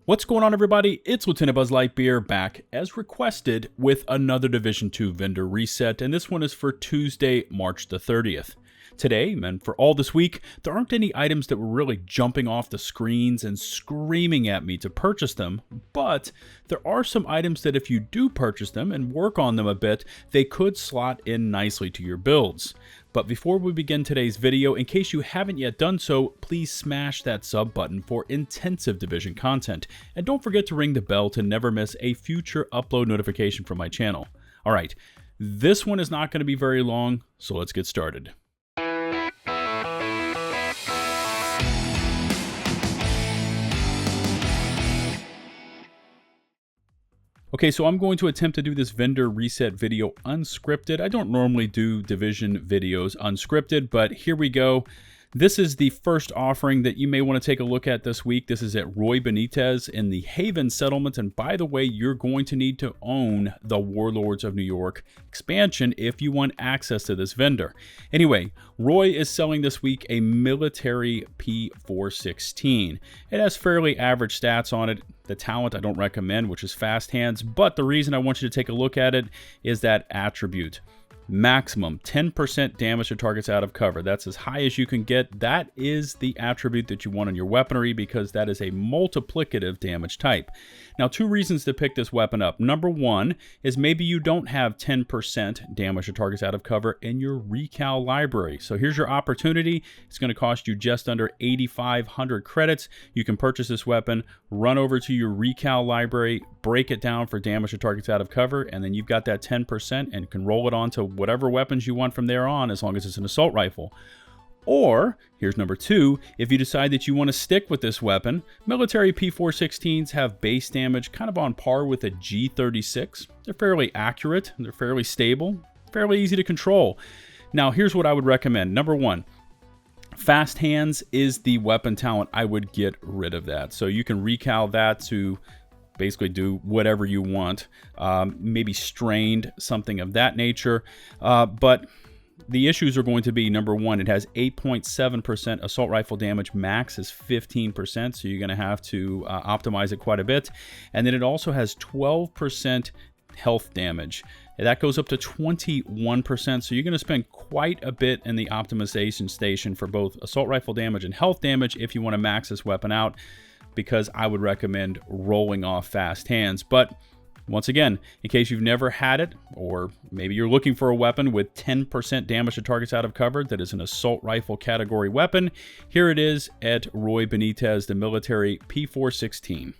What's going on, everybody? It's LtBuzzLitebeer back as requested with another Division 2 vendor reset, and this one is for Tuesday, March the 30th. Today, and for all this week, there aren't any items that were really jumping off the screens and screaming at me to purchase them, but there are some items that if you do purchase them and work on them a bit, they could slot in nicely to your builds. But before we begin today's video, in case you haven't yet done so, please smash that sub button for intensive Division content. And don't forget to ring the bell to never miss a future upload notification from my channel. Alright, this one is not going to be very long, so let's get started. Okay, so I'm going to attempt to do this vendor reset video unscripted. I don't normally do Division videos unscripted, but here we go. This is the first offering that you may want to take a look at this week. This is at Roy Benitez in the Haven settlement. And by the way, you're going to need to own the Warlords of New York expansion if you want access to this vendor. Anyway, Roy is selling this week a military P416. It has fairly average stats on it. The talent I don't recommend, which is fast hands, but the reason I want you to take a look at it is that attribute. Maximum 10% damage to targets out of cover. That's as high as you can get. That is the attribute that you want on your weaponry because that is a multiplicative damage type. Now, two reasons to pick this weapon up. Number one is maybe you don't have 10% damage to targets out of cover in your recal library. So here's your opportunity. It's going to cost you just under 8,500 credits. You can purchase this weapon, run over to your recal library, break it down for damage to targets out of cover, and then you've got that 10% and can roll it on to whatever weapons you want from there on, as long as it's an assault rifle. Or, here's number two, if you decide that you want to stick with this weapon, military P416s have base damage kind of on par with a G36. They're fairly accurate, they're fairly stable, fairly easy to control. Now, here's what I would recommend. Number one, fast hands is the weapon talent. I would get rid of that. So you can recal that to basically do whatever you want, maybe strained, something of that nature. But the issues are going to be, number one, it has 8.7% assault rifle damage, max is 15%, so you're going to have to optimize it quite a bit. And then it also has 12% health damage. That goes up to 21%, so you're going to spend quite a bit in the optimization station for both assault rifle damage and health damage if you want to max this weapon out, because I would recommend rolling off fast hands. But once again, in case you've never had it, or maybe you're looking for a weapon with 10% damage to targets out of cover that is an assault rifle category weapon, here it is at Roy Benitez, the military P416.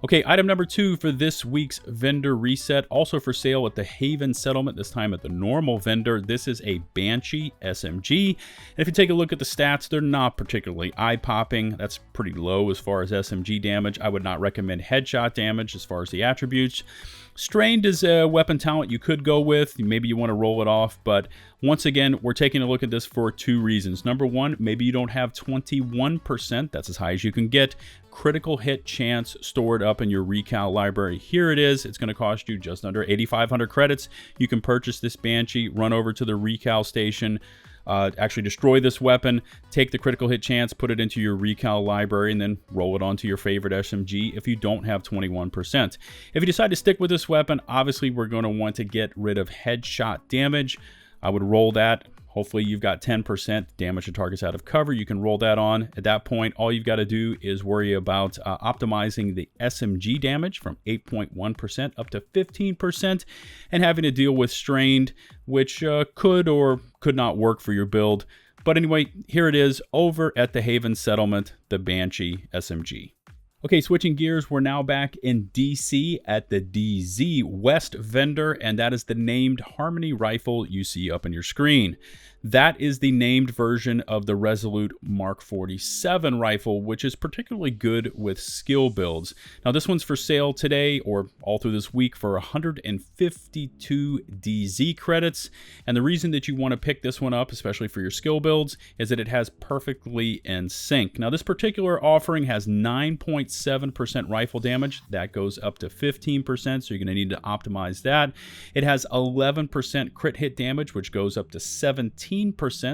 Okay, item number two for this week's vendor reset, also for sale at the Haven settlement, this time at the normal vendor. This is a Banshee SMG. And if you take a look at the stats, they're not particularly eye-popping. That's pretty low as far as SMG damage. I would not recommend headshot damage as far as the attributes. Strained is a weapon talent you could go with. Maybe you want to roll it off, but once again, we're taking a look at this for two reasons. Number one, maybe you don't have 21%. That's as high as you can get. Critical hit chance stored up in your recal library. Here it is. It's going to cost you just under 8,500 credits. You can purchase this Banshee, run over to the recal station, actually destroy this weapon, take the critical hit chance, put it into your recal library, and then roll it onto your favorite SMG if you don't have 21%. If you decide to stick with this weapon, obviously we're going to want to get rid of headshot damage. I would roll that. Hopefully you've got 10% damage to targets out of cover. You can roll that on. At that point, all you've got to do is worry about optimizing the SMG damage from 8.1% up to 15% and having to deal with strained, which could or could not work for your build. But anyway, here it is over at the Haven settlement, the Banshee SMG. Okay, switching gears, we're now back in DC at the DZ West vendor, and that is the named Harmony rifle you see up on your screen. That is the named version of the Resolute Mark 47 rifle, which is particularly good with skill builds. Now, this one's for sale today or all through this week for 152 DZ credits. And the reason that you want to pick this one up, especially for your skill builds, is that it has perfectly in sync. Now, this particular offering has 9.7% rifle damage. That goes up to 15%, so you're going to need to optimize that. It has 11% crit hit damage, which goes up to 17%,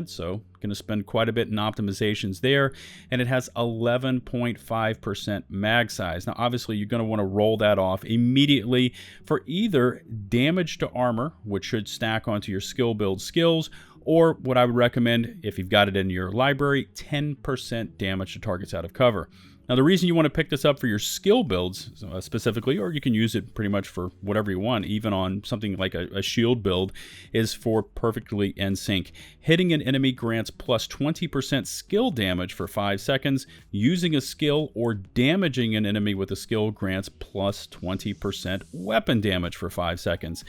so looking to spend quite a bit in optimizations there. And it has 11.5% mag size. Now, obviously, you're going to want to roll that off immediately for either damage to armor, which should stack onto your skill build skills, or what I would recommend, if you've got it in your library, 10% damage to targets out of cover. Now, the reason you want to pick this up for your skill builds specifically, or you can use it pretty much for whatever you want, even on something like a shield build, is for perfectly in sync. Hitting an enemy grants plus 20% skill damage for 5 seconds. Using a skill or damaging an enemy with a skill grants plus 20% weapon damage for 5 seconds.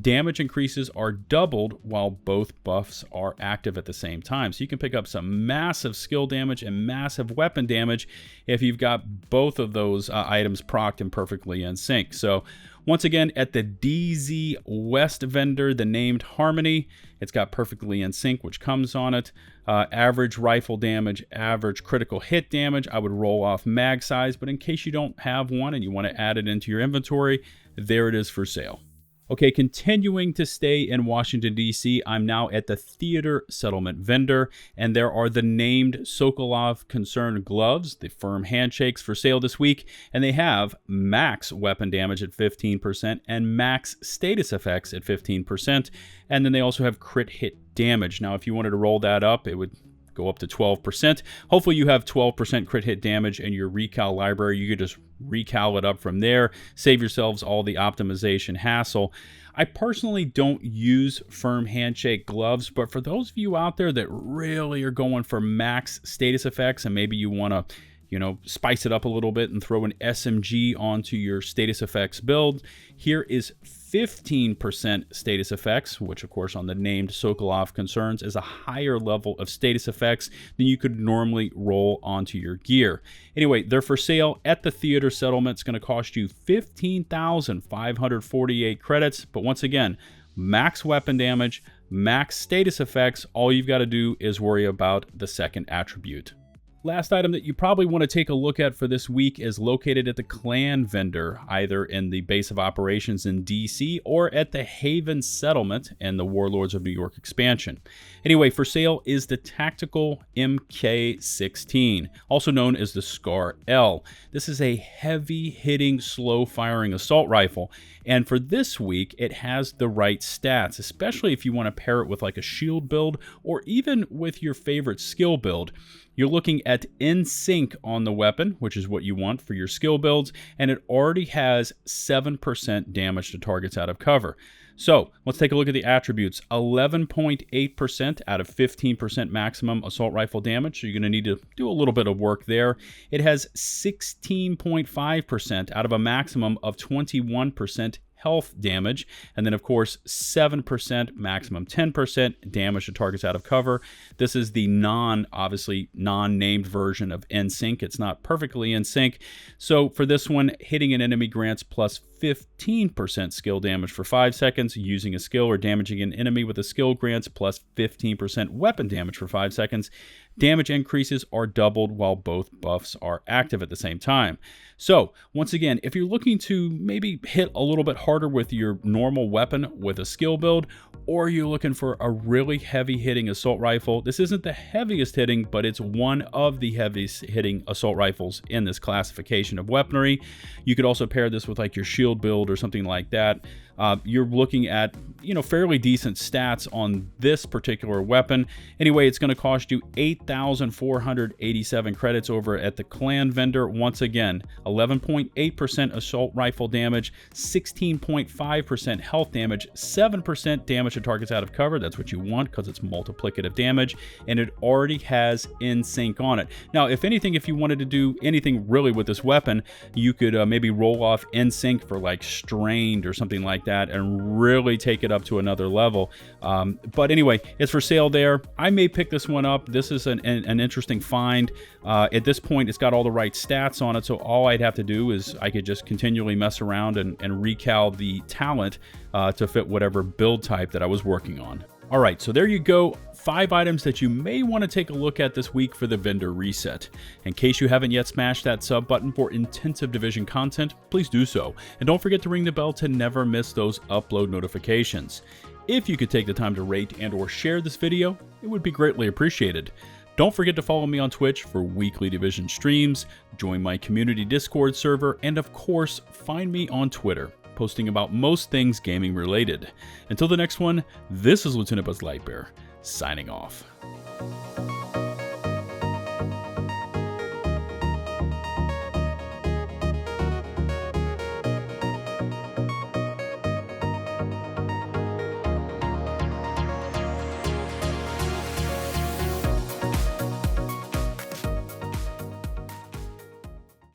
Damage increases are doubled while both buffs are active at the same time. So you can pick up some massive skill damage and massive weapon damage if you've got both of those items procced and perfectly in sync. So once again, at the DZ West vendor, the named Harmony, it's got perfectly in sync, which comes on it. Average rifle damage, average critical hit damage. I would roll off mag size, but in case you don't have one and you want to add it into your inventory, there it is for sale. Okay, continuing to stay in Washington, D.C., I'm now at the Theater Settlement vendor, and there are the named Sokolov Concern gloves, the firm handshakes, for sale this week, and they have max weapon damage at 15% and max status effects at 15%, and then they also have crit hit damage. Now, if you wanted to roll that up, it would go up to 12%. Hopefully you have 12% crit hit damage in your recal library. You could just recal it up from there, save yourselves all the optimization hassle. I personally don't use firm handshake gloves, but for those of you out there that really are going for max status effects and maybe you want to spice it up a little bit and throw an SMG onto your status effects build, here is 15% status effects, which of course on the named Sokolov Concerns is a higher level of status effects than you could normally roll onto your gear. Anyway, they're for sale at the Theater Settlement. It's going to cost you 15,548 credits, but once again, max weapon damage, max status effects. All you've got to do is worry about the second attribute. Last item that you probably want to take a look at for this week is located at the Clan vendor, either in the base of operations in DC or at the Haven Settlement and the Warlords of New York expansion. Anyway, for sale is the Tactical MK16, also known as the Scar L. This is a heavy-hitting, slow-firing assault rifle, and for this week, it has the right stats, especially if you want to pair it with like a shield build or even with your favorite skill build. You're looking at in sync on the weapon, which is what you want for your skill builds, and it already has 7% damage to targets out of cover. So let's take a look at the attributes. 11.8% out of 15% maximum assault rifle damage, so you're going to need to do a little bit of work there. It has 16.5% out of a maximum of 21% health damage, and then of course 7%, maximum 10% damage to targets out of cover. This is the obviously non-named version of NSYNC. It's not perfectly in sync. So for this one, hitting an enemy grants plus 15% skill damage for 5 seconds. Using a skill or damaging an enemy with a skill grants plus 15% weapon damage for 5 seconds. Damage increases are doubled while both buffs are active at the same time. So once again, if you're looking to maybe hit a little bit harder with your normal weapon with a skill build, or you're looking for a really heavy hitting assault rifle, this isn't the heaviest hitting, but it's one of the heaviest hitting assault rifles in this classification of weaponry. You could also pair this with like your shield build or something like that. You're looking at, fairly decent stats on this particular weapon. Anyway, it's going to cost you 8,487 credits over at the Clan vendor. Once again, 11.8% assault rifle damage, 16.5% health damage, 7% damage to targets out of cover. That's what you want because it's multiplicative damage, and it already has NSYNC on it. Now, if anything, if you wanted to do anything really with this weapon, you could maybe roll off NSYNC for like Strained or something like that and really take it up to another level. But anyway, it's for sale there. I may pick this one up. This is an interesting find. At this point, it's got all the right stats on it, so all I'd have to do is I could just continually mess around and recal the talent to fit whatever build type that I was working on. All right, so there you go. 5 items that you may want to take a look at this week for the vendor reset. In case you haven't yet smashed that sub button for intensive division content, please do so. And don't forget to ring the bell to never miss those upload notifications. If you could take the time to rate and or share this video, it would be greatly appreciated. Don't forget to follow me on Twitch for weekly Division streams, join my community Discord server, and of course, find me on Twitter, posting about most things gaming related. Until the next one, this is LtBuzzLitebeer, signing off.